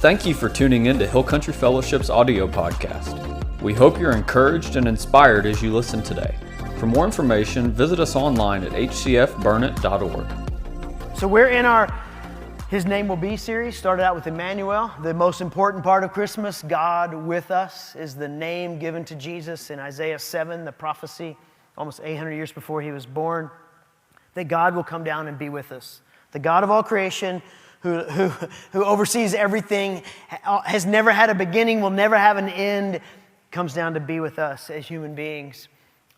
Thank you for tuning in to Hill Country Fellowship's audio podcast. We hope you're encouraged and inspired as you listen today. For more information, visit us online at hcfburnet.org. So we're in our His Name Will Be series. Started out with Emmanuel. The most important part of Christmas, God with us, is the name given to Jesus in Isaiah 7, the prophecy almost 800 years before he was born, that God will come down and be with us. The God of all creation, who oversees everything, has never had a beginning, will never have an end, comes down to be with us as human beings.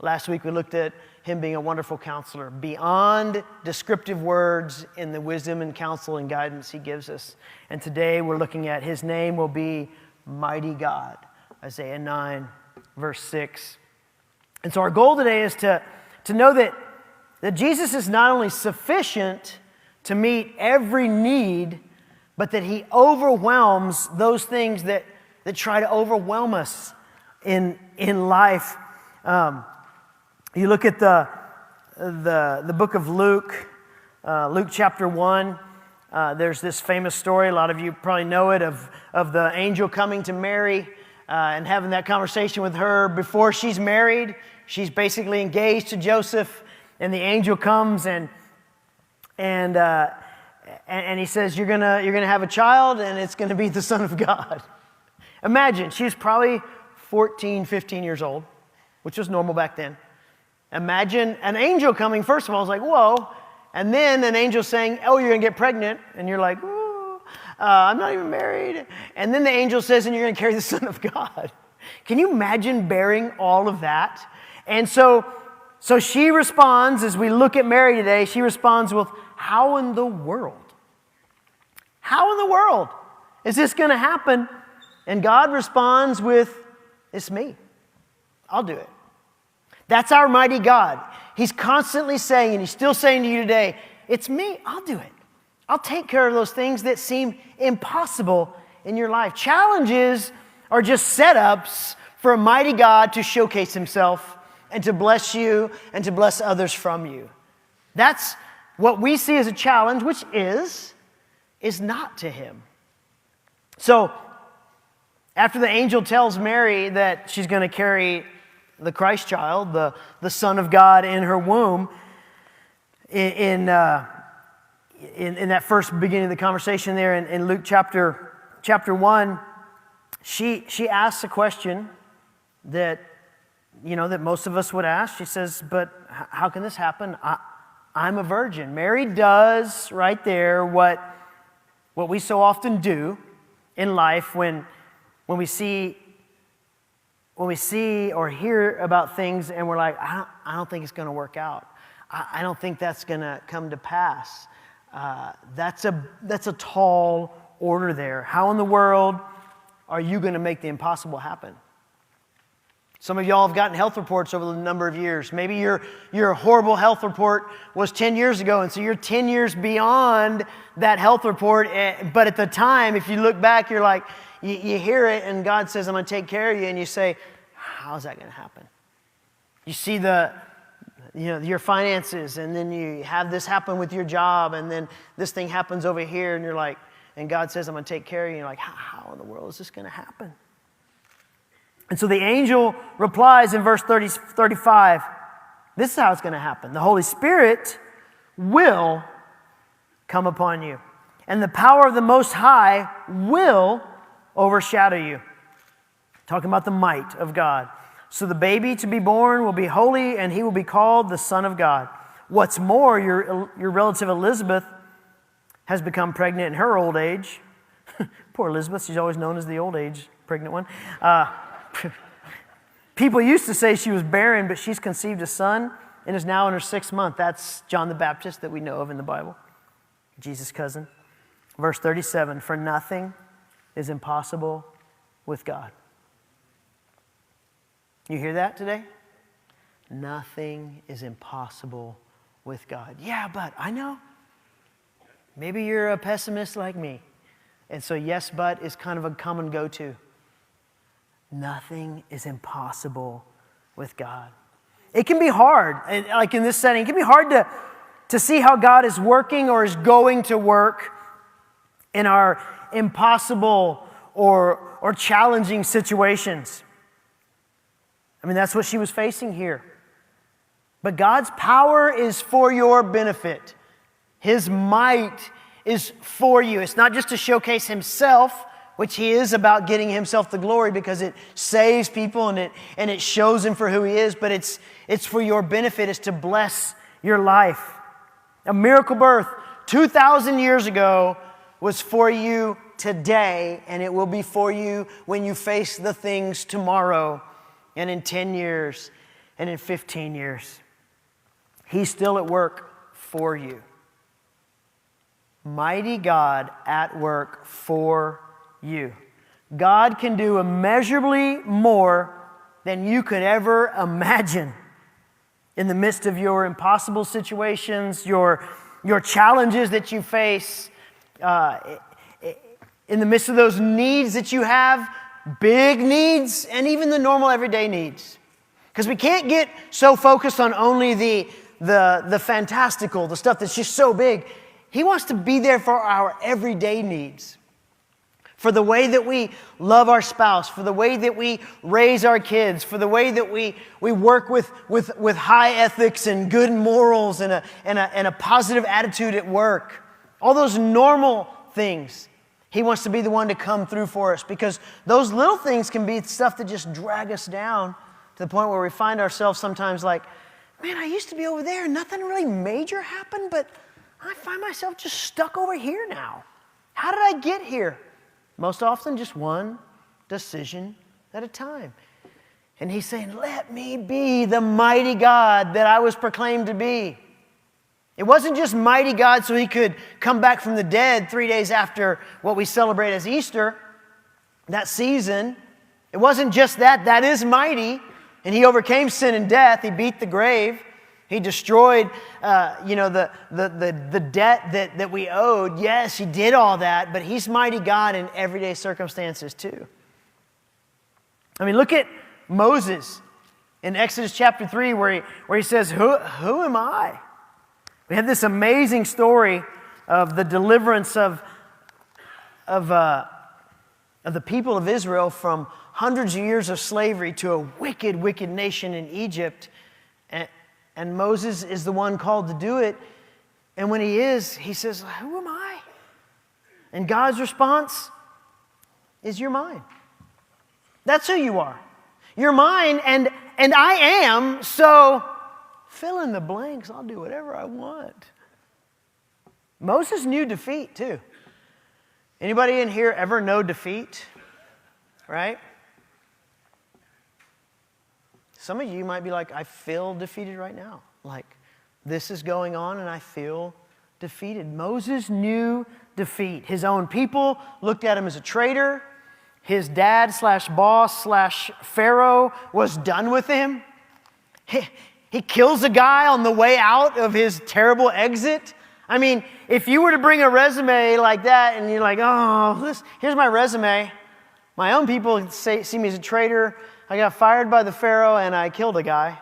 Last week we looked at him being a wonderful counselor, beyond descriptive words in the wisdom and counsel and guidance he gives us. And today we're looking at his name will be Mighty God, Isaiah 9, verse 6. And so our goal today is to know that Jesus is not only sufficient to meet every need, but that he overwhelms those things that try to overwhelm us in life. You look at the book of Luke, Luke chapter 1. There's this famous story, a lot of you probably know it, of the angel coming to Mary and having that conversation with her before she's married. She's basically engaged to Joseph, and the angel comes and he says, "You're gonna have a child, and it's gonna be the Son of God." Imagine, she was probably 14, 15 years old, which was normal back then. Imagine an angel coming, first of all, it's like, whoa. And then an angel saying, "Oh, you're going to get pregnant." And you're like, "Ooh, I'm not even married." And then the angel says, "And you're going to carry the Son of God." Can you imagine bearing all of that? And so she responds, as we look at Mary today, she responds with, "How in the world? How in the world is this going to happen?" And God responds with, "It's me. I'll do it." That's our mighty God. He's constantly saying, and he's still saying to you today, "It's me. I'll do it. I'll take care of those things that seem impossible in your life." Challenges are just setups for a mighty God to showcase himself and to bless you and to bless others from you. That's what we see as a challenge, which is not to him. So, after the angel tells Mary that she's going to carry the Christ child, the Son of God in her womb, in that first beginning of the conversation there in Luke chapter 1, she asks a question that most of us would ask. She says, "But how can this happen? I'm a virgin." Mary does right there what we so often do in life when we see or hear about things and we're like, I don't think it's going to work out. I don't think that's going to come to pass. That's a tall order there. How in the world are you going to make the impossible happen? Some of y'all have gotten health reports over the number of years. Maybe your horrible health report was 10 years ago, and so you're 10 years beyond that health report. But at the time, if you look back, you're like, you hear it, and God says, "I'm going to take care of you," and you say, "How's that going to happen?" You see your finances, and then you have this happen with your job, and then this thing happens over here, and you're like, and God says, "I'm going to take care of you," and you're like, how in the world is this going to happen? And so the angel replies in verse 35, this is how it's going to happen. "The Holy Spirit will come upon you, and the power of the Most High will overshadow you." Talking about the might of God. "So the baby to be born will be holy, and he will be called the Son of God. What's more, your relative Elizabeth has become pregnant in her old age." Poor Elizabeth, she's always known as the old age pregnant one. People used to say she was barren, but she's conceived a son and is now in her 6th month. That's John the Baptist that we know of in the Bible, Jesus' cousin. Verse 37, "For nothing is impossible with God." You hear that today? Nothing is impossible with God. Yeah, but I know. Maybe you're a pessimist like me. And so yes, but is kind of a common go-to. Nothing is impossible with God. It can be hard, like in this setting, it can be hard to see how God is working or is going to work in our impossible or challenging situations. I mean, that's what she was facing here. But God's power is for your benefit. His might is for you. It's not just to showcase himself, which he is about getting himself the glory because it saves people and it shows him for who he is, but it's for your benefit. It's to bless your life. A miracle birth 2,000 years ago was for you today, and it will be for you when you face the things tomorrow and in 10 years and in 15 years. He's still at work for you. Mighty God at work for you. God can do immeasurably more than you could ever imagine in the midst of your impossible situations, your challenges that you face, in the midst of those needs that you have, big needs, and even the normal everyday needs. Because we can't get so focused on only the fantastical, the stuff that's just so big. He wants to be there for our everyday needs. For the way that we love our spouse, for the way that we raise our kids, for the way that we work with high ethics and good morals and a positive attitude at work. All those normal things. He wants to be the one to come through for us, because those little things can be stuff that just drag us down to the point where we find ourselves sometimes like, man, I used to be over there and nothing really major happened, but I find myself just stuck over here now. How did I get here? Most often just one decision at a time. And he's saying, let me be the mighty God that I was proclaimed to be. It wasn't just mighty God so he could come back from the dead 3 days after what we celebrate as Easter, that season. It wasn't just that. That is mighty. And he overcame sin and death. He beat the grave. He destroyed, the debt that we owed. Yes, he did all that, but he's mighty God in everyday circumstances too. I mean, look at Moses in Exodus chapter 3 where he says, who am I? We have this amazing story of the deliverance of the people of Israel from hundreds of years of slavery to a wicked, wicked nation in Egypt. And Moses is the one called to do it. And when he is, he says, who am I? And God's response is, you're mine. That's who you are. You're mine, and I am, so fill in the blanks. I'll do whatever I want. Moses knew defeat too. Anybody in here ever know defeat? Right? Some of you might be like, I feel defeated right now. Like, this is going on and I feel defeated. Moses knew defeat. His own people looked at him as a traitor. His dad / boss / Pharaoh was done with him. He kills a guy on the way out of his terrible exit. I mean, if you were to bring a resume like that and you're like, here's my resume. My own people see me as a traitor. I got fired by the Pharaoh and I killed a guy.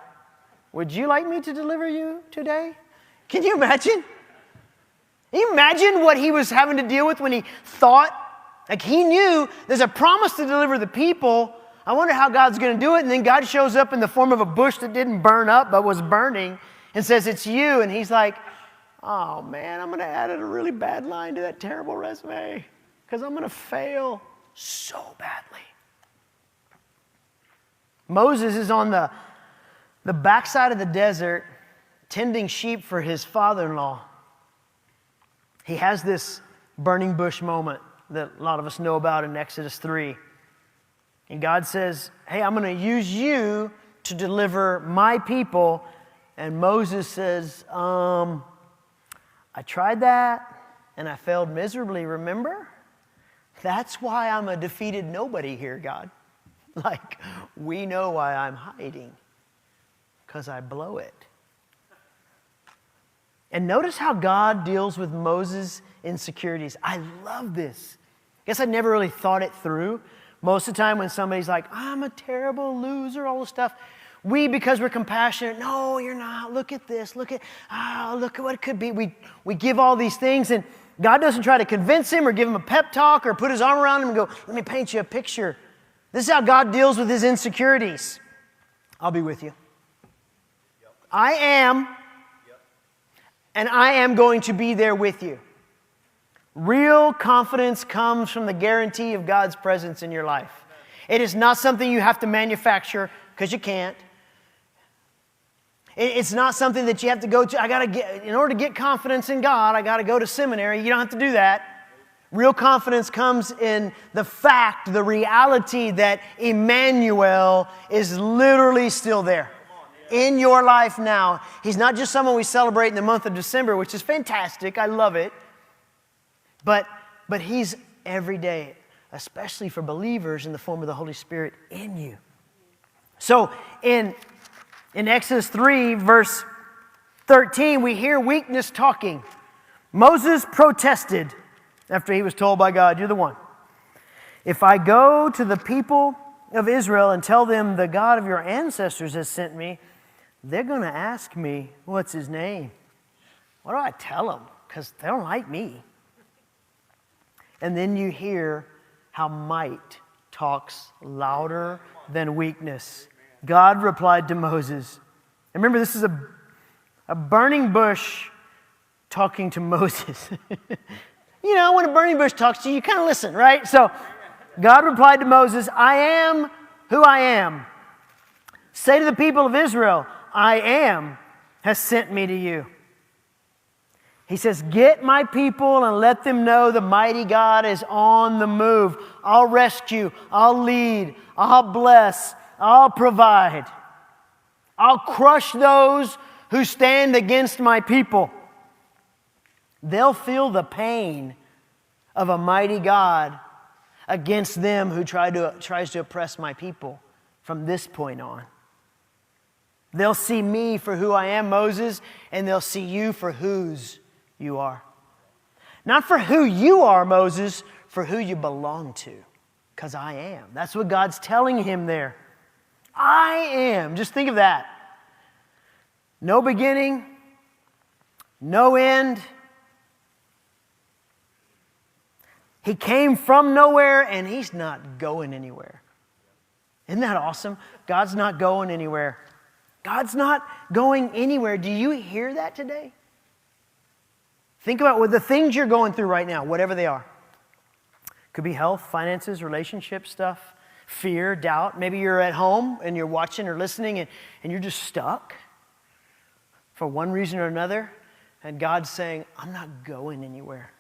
Would you like me to deliver you today? Can you imagine? Can you imagine what he was having to deal with when he thought? Like, he knew there's a promise to deliver the people. I wonder how God's going to do it. And then God shows up in the form of a bush that didn't burn up but was burning and says, it's you. And he's like, oh man, I'm going to add a really bad line to that terrible resume because I'm going to fail so badly. Moses is on the backside of the desert tending sheep for his father-in-law. He has this burning bush moment that a lot of us know about in Exodus 3. And God says, hey, I'm going to use you to deliver my people. And Moses says, I tried that and I failed miserably, remember? That's why I'm a defeated nobody here, God. Like, we know why I'm hiding. Because I blow it. And notice how God deals with Moses' insecurities. I love this. I guess I never really thought it through. Most of the time when somebody's like, I'm a terrible loser, all this stuff, because we're compassionate, no, you're not. Look at this. Look at what it could be. We give all these things. And God doesn't try to convince him or give him a pep talk or put his arm around him and go, let me paint you a picture. This is how God deals with his insecurities. I'll be with you. I am, and I am going to be there with you. Real confidence comes from the guarantee of God's presence in your life. It is not something you have to manufacture, because you can't. It's not something that you have to go to. In order to get confidence in God, I got to go to seminary. You don't have to do that. Real confidence comes in the fact, the reality that Emmanuel is literally still there in your life now. He's not just someone we celebrate in the month of December, which is fantastic. I love it. But He's every day, especially for believers, in the form of the Holy Spirit in you. So in Exodus 3, verse 13, we hear weakness talking. Moses protested after he was told by God, you're the one. If I go to the people of Israel and tell them the God of your ancestors has sent me, they're going to ask me, what's his name? What do I tell them? Because they don't like me. And then you hear how might talks louder than weakness. God replied to Moses. And remember, this is a burning bush talking to Moses. You know, when a burning bush talks to you, you kind of listen, right? So God replied to Moses, I am who I am. Say to the people of Israel, I am has sent me to you. He says, get my people and let them know the mighty God is on the move. I'll rescue, I'll lead, I'll bless, I'll provide. I'll crush those who stand against my people. They'll feel the pain of a mighty God against them who tries to oppress my people from this point on. They'll see me for who I am, Moses, and they'll see you for whose you are. Not for who you are, Moses, for who you belong to, because I am. That's what God's telling him there. I am. Just think of that. No beginning, no end. He came from nowhere, and he's not going anywhere. Isn't that awesome? God's not going anywhere. God's not going anywhere. Do you hear that today? Think about what the things you're going through right now, whatever they are. Could be health, finances, relationship stuff, fear, doubt. Maybe you're at home and you're watching or listening and you're just stuck for one reason or another. And God's saying, I'm not going anywhere.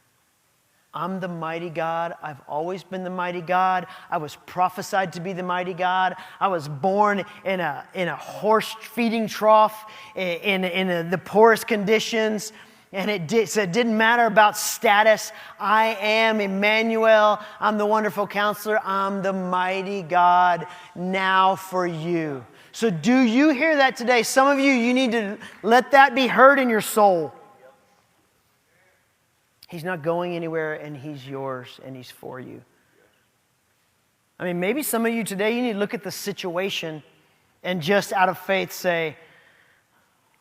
I'm the mighty God. I've always been the mighty God. I was prophesied to be the mighty God. I was born in a horse feeding trough in the poorest conditions. And it didn't matter about status. I am Emmanuel. I'm the wonderful counselor. I'm the mighty God now for you. So do you hear that today? Some of you need to let that be heard in your soul. He's not going anywhere, and he's yours, and he's for you. I mean, maybe some of you today, you need to look at the situation and just out of faith say,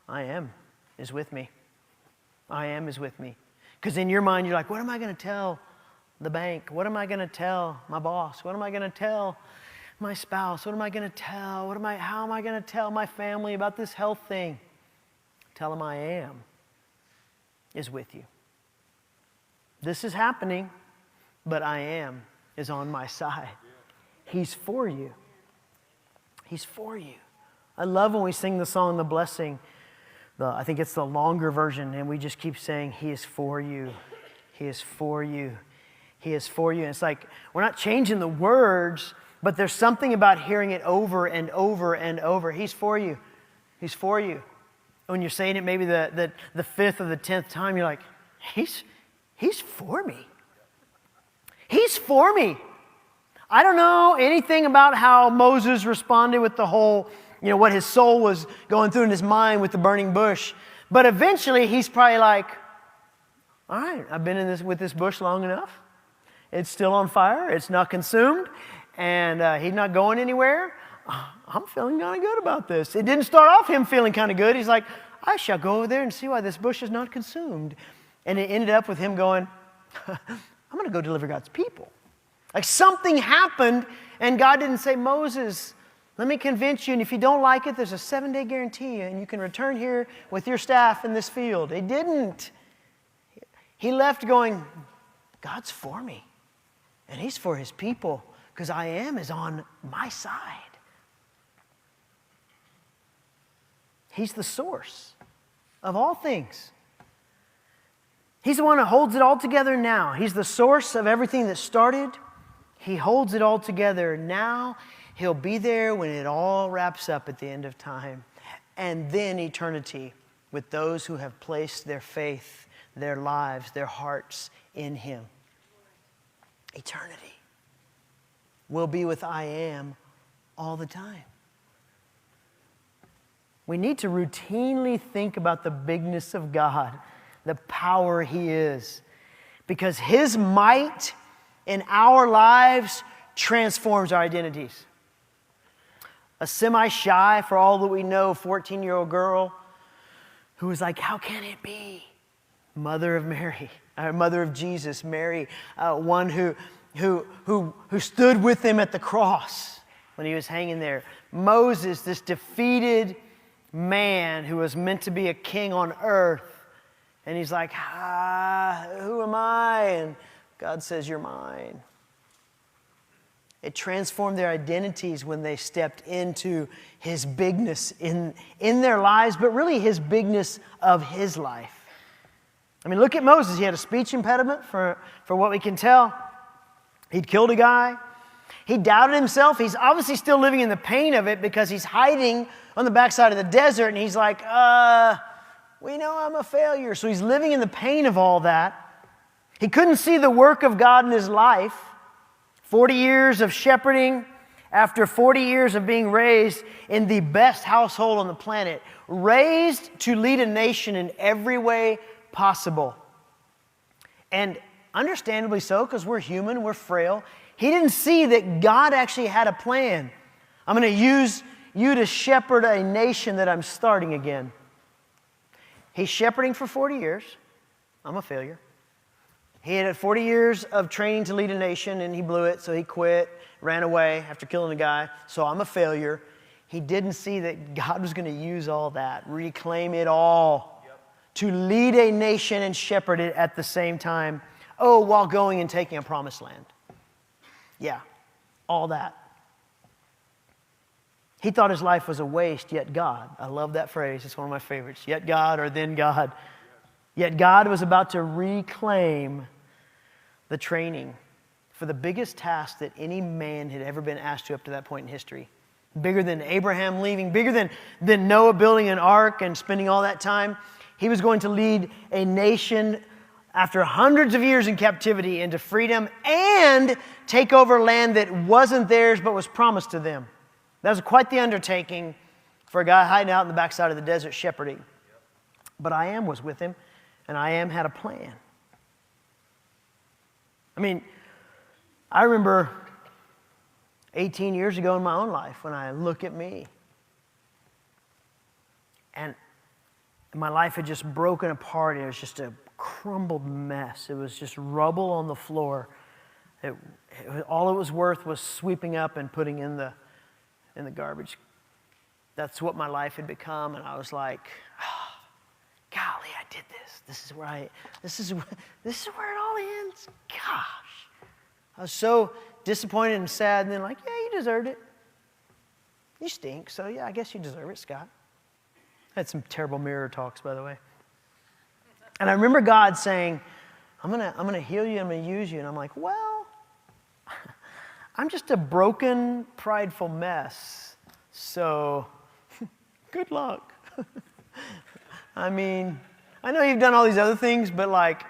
I am is with me. I am is with me. Because in your mind, you're like, what am I going to tell the bank? What am I going to tell my boss? What am I going to tell my spouse? What am I going to tell? How am I going to tell my family about this health thing? Tell them I am is with you. This is happening, but I am is on my side. He's for you. He's for you. I love when we sing the song, The Blessing. I think it's the longer version, and we just keep saying, He is for you. He is for you. He is for you. And it's like, we're not changing the words, but there's something about hearing it over and over and over. He's for you. He's for you. When you're saying it maybe the 5th or the 10th time, you're like, He's for me. He's for me. I don't know anything about how Moses responded with the whole, what his soul was going through in his mind with the burning bush. But eventually he's probably like, all right, I've been with this bush long enough. It's still on fire. It's not consumed. And he's not going anywhere. I'm feeling kind of good about this. It didn't start off him feeling kind of good. He's like, I shall go over there and see why this bush is not consumed. And it ended up with him going, I'm going to go deliver God's people. Like something happened, and God didn't say, Moses, let me convince you, and if you don't like it, there's a 7-day guarantee, and you can return here with your staff in this field. He didn't. He left going, God's for me, and He's for His people, because I am is on my side. He's the source of all things. He's the one that holds it all together now. He's the source of everything that started. He holds it all together now. He'll be there when it all wraps up at the end of time. And then eternity with those who have placed their faith, their lives, their hearts in Him. Eternity will be with I am all the time. We need to routinely think about the bigness of God, the power He is, because His might in our lives transforms our identities. A semi-shy, for all that we know, 14-year-old girl who was like, how can it be? Mother of Mary, mother of Jesus, Mary, one who stood with Him at the cross when He was hanging there. Moses, this defeated man who was meant to be a king on earth. And he's like, who am I? And God says, you're mine. It transformed their identities when they stepped into His bigness in their lives, but really His bigness of His life. I mean, look at Moses. He had a speech impediment for what we can tell. He'd killed a guy. He doubted himself. He's obviously still living in the pain of it because he's hiding on the backside of the desert, and he's like, we know I'm a failure. So he's living in the pain of all that. He couldn't see the work of God in his life. 40 years of shepherding, after 40 years of being raised in the best household on the planet, raised to lead a nation in every way possible. And understandably so, because we're human, we're frail. He didn't see that God actually had a plan. I'm going to use you to shepherd a nation that I'm starting again. He's shepherding for 40 years. I'm a failure. He had 40 years of training to lead a nation, and he blew it, so he quit, ran away after killing a guy. So I'm a failure. He didn't see that God was going to use all that, reclaim it all, to lead a nation and shepherd it at the same time. Oh, while going and taking a promised land. Yeah, all that. He thought his life was a waste, yet God. I love that phrase. It's one of my favorites. Yet God, or then God. Yet God was about to reclaim the training for the biggest task that any man had ever been asked to up to that point in history. Bigger than Abraham leaving, bigger than Noah building an ark and spending all that time. He was going to lead a nation after hundreds of years in captivity into freedom and take over land that wasn't theirs but was promised to them. That was quite the undertaking for a guy hiding out in the backside of the desert shepherding. But I Am was with him, and I Am had a plan. I mean, I remember 18 years ago in my own life when I look at me, and my life had just broken apart. It was just a crumbled mess. It was just rubble on the floor. All it was worth was sweeping up and putting in the garbage. That's what my life had become, and I was like, oh, golly, I did this. This is where it all ends. Gosh. I was so disappointed and sad, and then like, yeah, you deserved it. You stink, so yeah, I guess you deserve it, Scott. I had some terrible mirror talks, by the way. And I remember God saying, I'm gonna heal you, I'm gonna use you. And I'm like, well, I'm just a broken, prideful mess. So good luck. I mean, I know you've done all these other things, but like,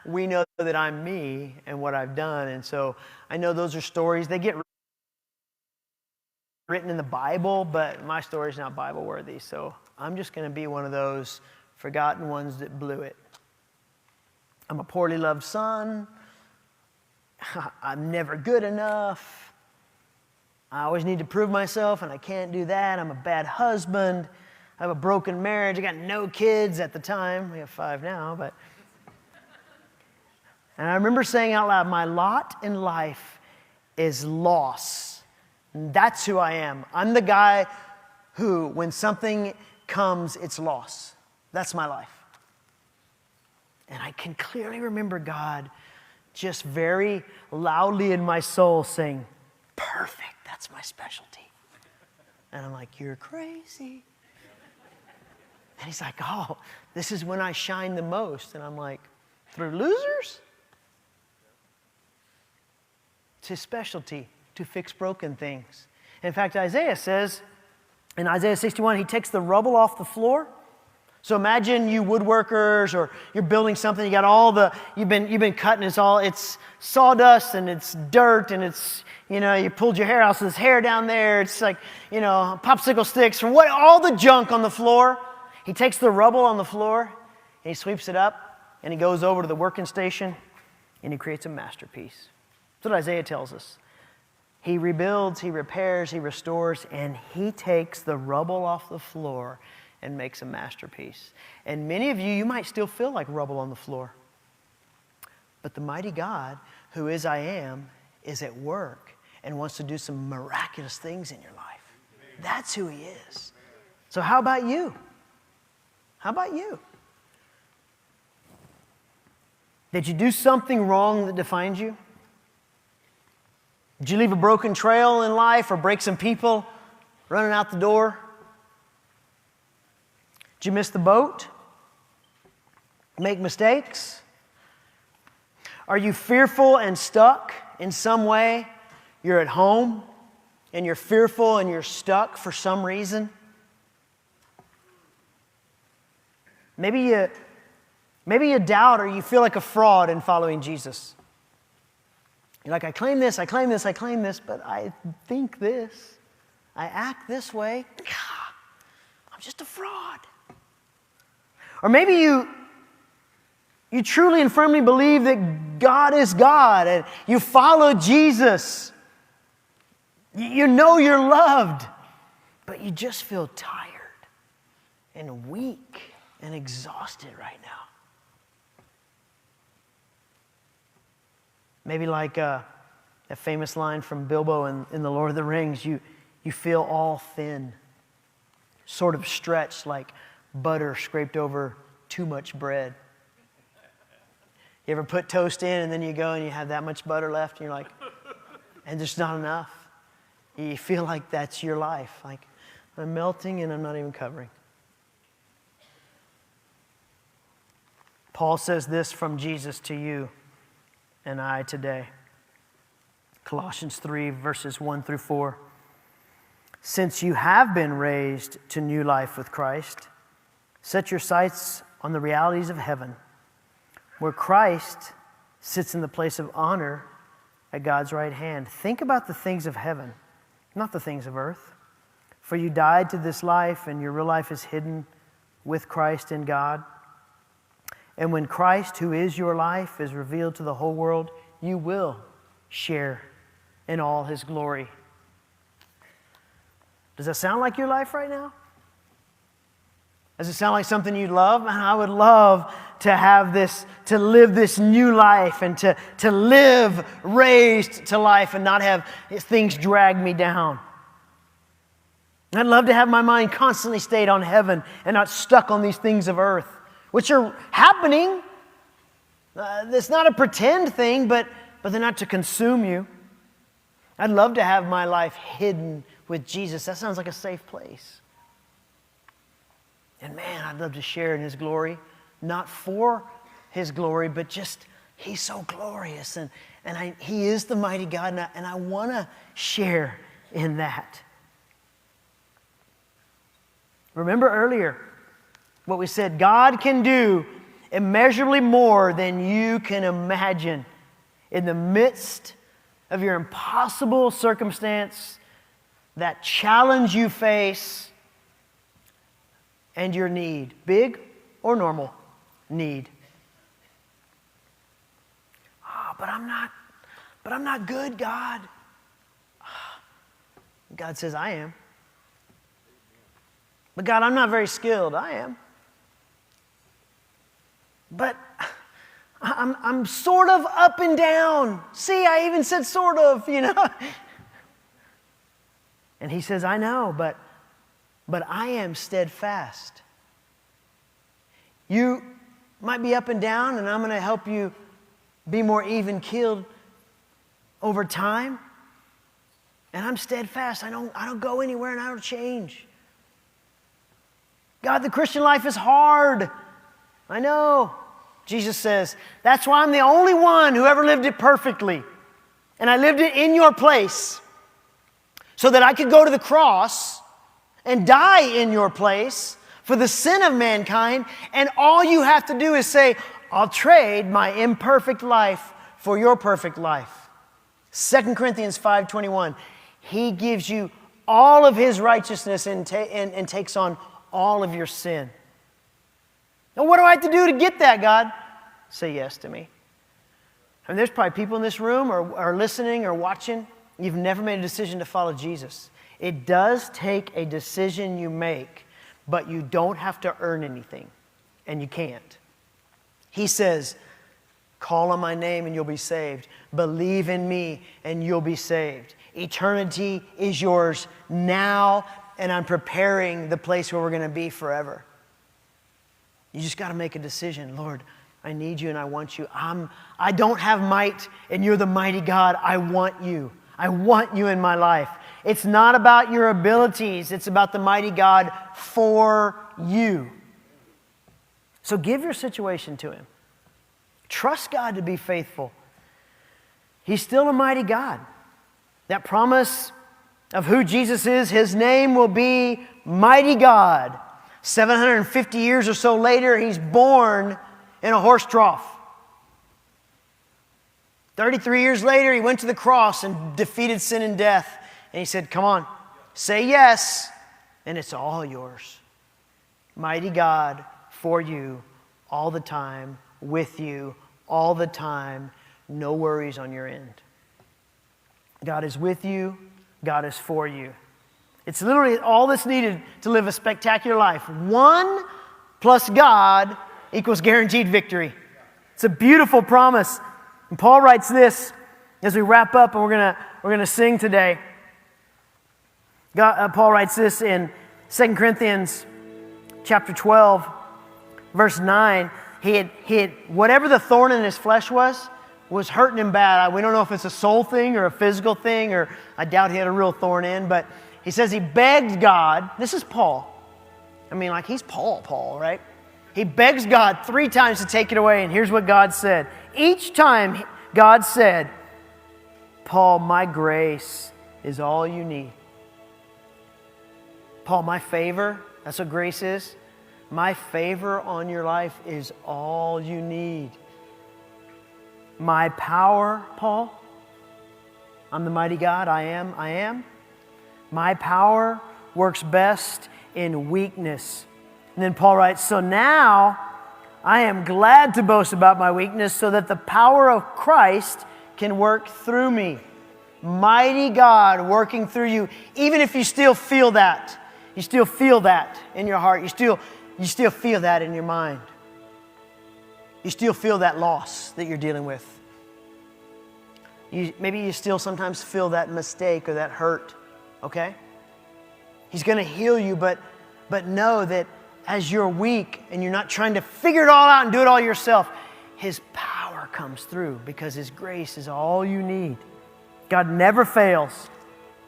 we know that I'm me and what I've done. And so I know those are stories. They get written in the Bible, but my story's not Bible worthy. So I'm just going to be one of those forgotten ones that blew it. I'm a poorly loved son. I'm never good enough. I always need to prove myself, and I can't do that. I'm a bad husband. I have a broken marriage. I got no kids at the time. We have 5 now, but And I remember saying out loud, my lot in life is loss. And that's who I am. I'm the guy who, when something comes, it's loss. That's my life. And I can clearly remember God just very loudly in my soul saying, perfect, that's my specialty. And I'm like, you're crazy. And he's like, oh, this is when I shine the most. And I'm like, through losers? It's his specialty to fix broken things. In fact, Isaiah says, in Isaiah 61, he takes the rubble off the floor. So imagine you woodworkers, or you're building something, you got all the, you've been cutting, it's sawdust and it's dirt and it's, you pulled your hair out, so there's hair down there, it's like, popsicle sticks, from all the junk on the floor. He takes the rubble on the floor and he sweeps it up and he goes over to the working station and he creates a masterpiece. That's what Isaiah tells us. He rebuilds, he repairs, he restores, and he takes the rubble off the floor and makes a masterpiece. And many of you might still feel like rubble on the floor. But the mighty God, who is I am, is at work and wants to do some miraculous things in your life. That's who he is. So how about you? How about you? Did you do something wrong that defines you? Did you leave a broken trail in life or break some people running out the door? Did you miss the boat? Make mistakes? Are you fearful and stuck in some way? You're at home and you're fearful and you're stuck for some reason. Maybe you doubt, or you feel like a fraud in following Jesus. You're like, I claim this, but I think this. I act this way. I'm just a fraud. Or maybe you truly and firmly believe that God is God and you follow Jesus. You know you're loved, but you just feel tired and weak and exhausted right now. Maybe like a famous line from Bilbo in The Lord of the Rings, you feel all thin, sort of stretched like butter scraped over too much bread. You ever put toast in and then you go and you have that much butter left and you're like, and there's not enough. You feel like that's your life. Like, I'm melting and I'm not even covering. Paul says this from Jesus to you and I today. Colossians 3, verses 1 through 4. Since you have been raised to new life with Christ, set your sights on the realities of heaven, where Christ sits in the place of honor at God's right hand. Think about the things of heaven, not the things of earth. For you died to this life, and your real life is hidden with Christ in God. And when Christ, who is your life, is revealed to the whole world, you will share in all his glory. Does that sound like your life right now? Does it sound like something you'd love? Man, I would love to have this, to live this new life and to live raised to life and not have things drag me down. I'd love to have my mind constantly stayed on heaven and not stuck on these things of earth, which are happening. It's not a pretend thing, but they're not to consume you. I'd love to have my life hidden with Jesus. That sounds like a safe place. And man, I'd love to share in his glory, not for his glory, but just he's so glorious. And he is the mighty God, and I want to share in that. Remember earlier what we said, God can do immeasurably more than you can imagine in the midst of your impossible circumstance, that challenge you face, and your need, big or normal need. But I'm not good, God. God says, I am. But God, I'm not very skilled. I am. But I'm sort of up and down. See, I even said sort of, And he says, I know, but I am steadfast. You might be up and down, and I'm going to help you be more even-keeled over time. And I'm steadfast. I don't go anywhere, and I don't change. God, the Christian life is hard. I know. Jesus says, that's why I'm the only one who ever lived it perfectly. And I lived it in your place so that I could go to the cross and die in your place for the sin of mankind. And all you have to do is say, I'll trade my imperfect life for your perfect life. 2 Corinthians 5:21, He gives you all of His righteousness and takes on all of your sin. Now, what do I have to do to get that, God? Say yes to me. I mean, there's probably people in this room or listening or watching, you've never made a decision to follow Jesus. It does take a decision you make, but you don't have to earn anything, and you can't. He says, call on my name and you'll be saved. Believe in me and you'll be saved. Eternity is yours now, and I'm preparing the place where we're going to be forever. You just got to make a decision. Lord, I need you and I want you. I don't have might, and you're the mighty God. I want you. I want you in my life. It's not about your abilities. It's about the mighty God for you. So give your situation to Him. Trust God to be faithful. He's still a mighty God. That promise of who Jesus is, His name will be Mighty God. 750 years or so later, He's born in a horse trough. 33 years later, He went to the cross and defeated sin and death. And He said, come on, say yes, and it's all yours. Mighty God for you all the time, with you all the time, no worries on your end. God is with you. God is for you. It's literally all that's needed to live a spectacular life. 1 plus God equals guaranteed victory. It's a beautiful promise. And Paul writes this as we wrap up, and we're gonna sing today. Paul writes this in 2 Corinthians chapter 12, verse 9. He had whatever the thorn in his flesh was hurting him bad. We don't know if it's a soul thing or a physical thing, or I doubt he had a real thorn in, but he says he begged God. This is Paul. I mean, like, he's Paul, right? He begs God 3 times to take it away, and here's what God said. Each time God said, Paul, my grace is all you need. Paul, my favor, that's what grace is. My favor on your life is all you need. My power, Paul, I'm the mighty God, I am. My power works best in weakness. And then Paul writes, so now I am glad to boast about my weakness so that the power of Christ can work through me. Mighty God working through you, even if you still feel that. You still feel that in your heart. You still feel that in your mind. You still feel that loss that you're dealing with. Maybe you still sometimes feel that mistake or that hurt, okay? He's going to heal you, but know that as you're weak and you're not trying to figure it all out and do it all yourself, His power comes through because His grace is all you need. God never fails.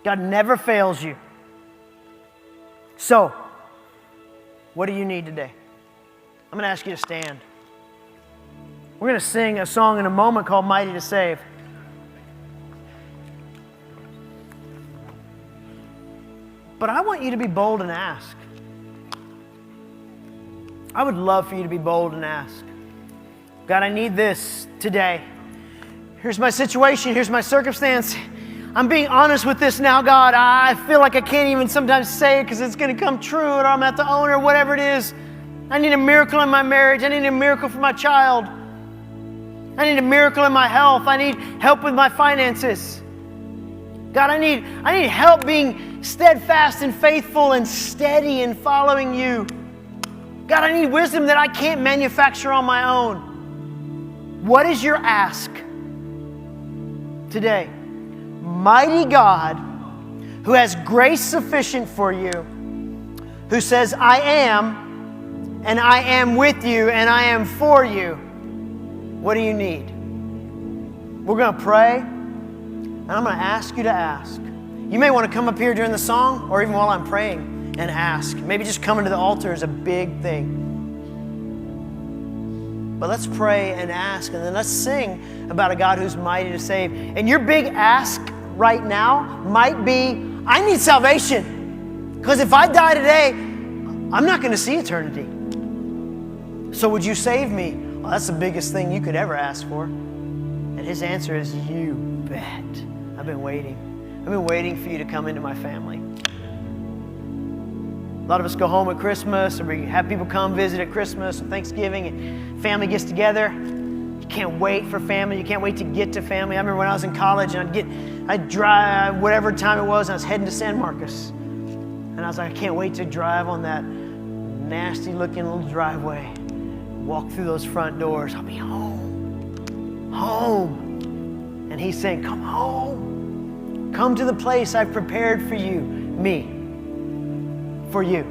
God never fails you. So, what do you need today? I'm going to ask you to stand. We're going to sing a song in a moment called Mighty to Save. But I want you to be bold and ask. I would love for you to be bold and ask. God, I need this today. Here's my situation. Here's my circumstance. I'm being honest with this now, God. I feel like I can't even sometimes say it because it's going to come true, or I'm going to have to own it, or whatever it is. I need a miracle in my marriage. I need a miracle for my child. I need a miracle in my health. I need help with my finances. God, I need help being steadfast and faithful and steady in following you. God, I need wisdom that I can't manufacture on my own. What is your ask today? Mighty God, who has grace sufficient for you, who says, I am, and I am with you, and I am for you. What do you need? We're going to pray, and I'm going to ask you to ask. You may want to come up here during the song, or even while I'm praying, and ask. Maybe just coming to the altar is a big thing. But let's pray and ask, and then let's sing about a God who's mighty to save. And your big ask right now might be, I need salvation. Because if I die today, I'm not going to see eternity. So would you save me? Well, that's the biggest thing you could ever ask for. And his answer is, you bet. I've been waiting. I've been waiting for you to come into my family. A lot of us go home at Christmas, or we have people come visit at Christmas or Thanksgiving, and family gets together. You can't wait for family. You can't wait to get to family. I remember when I was in college, and I'd drive whatever time it was, and I was heading to San Marcos. And I was like, I can't wait to drive on that nasty-looking little driveway, walk through those front doors. I'll be home. Home. And he's saying, come home. Come to the place I've prepared for you. Me. For you.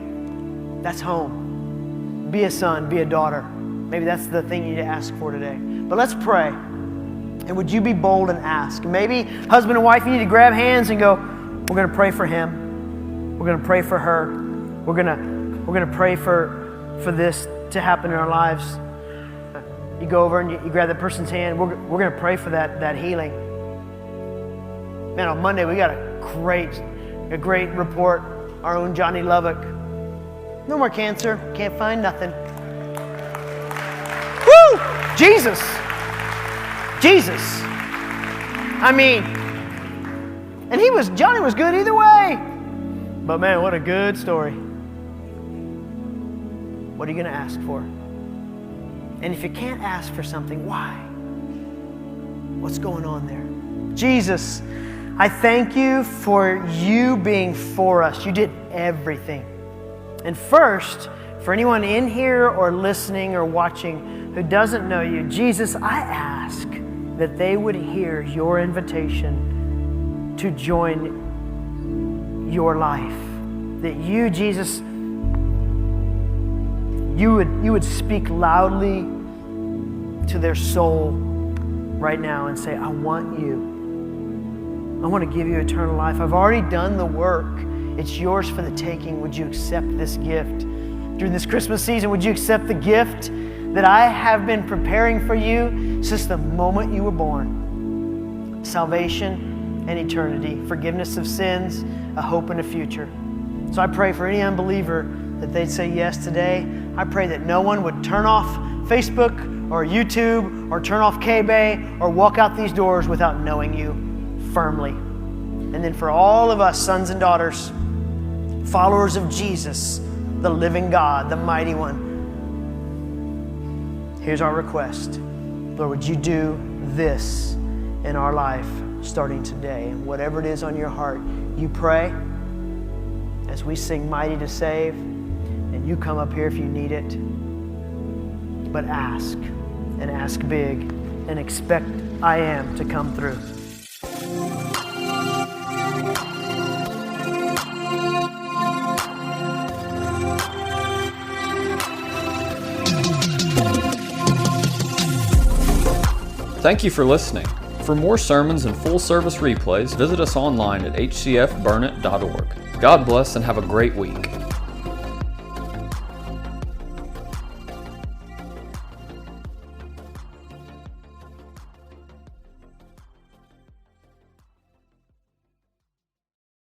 That's home. Be a son, be a daughter. Maybe that's the thing you need to ask for today. But let's pray. And would you be bold and ask? Maybe husband and wife, you need to grab hands and go, we're going to pray for him. We're going to pray for her. We're going to pray for this to happen in our lives. You go over and you grab that person's hand. We're going to pray for that healing. Man, on Monday we got a great report. Our own Johnny Lubbock. No more cancer. Can't find nothing. Woo! Jesus. I mean, and Johnny was good either way. But man, what a good story. What are you going to ask for? And if you can't ask for something, why? What's going on there? Jesus, I thank you for you being for us. You did everything. And first, for anyone in here or listening or watching who doesn't know you, Jesus, I ask that they would hear your invitation to join your life. That you, Jesus, you would speak loudly to their soul right now and say, I want you. I want to give you eternal life. I've already done the work. It's yours for the taking. Would you accept this gift? During this Christmas season, would you accept the gift that I have been preparing for you since the moment you were born? Salvation and eternity, forgiveness of sins, a hope and a future. So I pray for any unbeliever that they'd say yes today. I pray that no one would turn off Facebook or YouTube or turn off K-Bay or walk out these doors without knowing you firmly. And then for all of us, sons and daughters, followers of Jesus, the living God, the mighty one, here's our request. Lord, would you do this in our life starting today? And whatever it is on your heart, you pray as we sing Mighty to Save, and you come up here if you need it. But ask, and ask big, and expect I am to come through. Thank you for listening. For more sermons and full service replays, visit us online at hcfburnet.org. God bless and have a great week.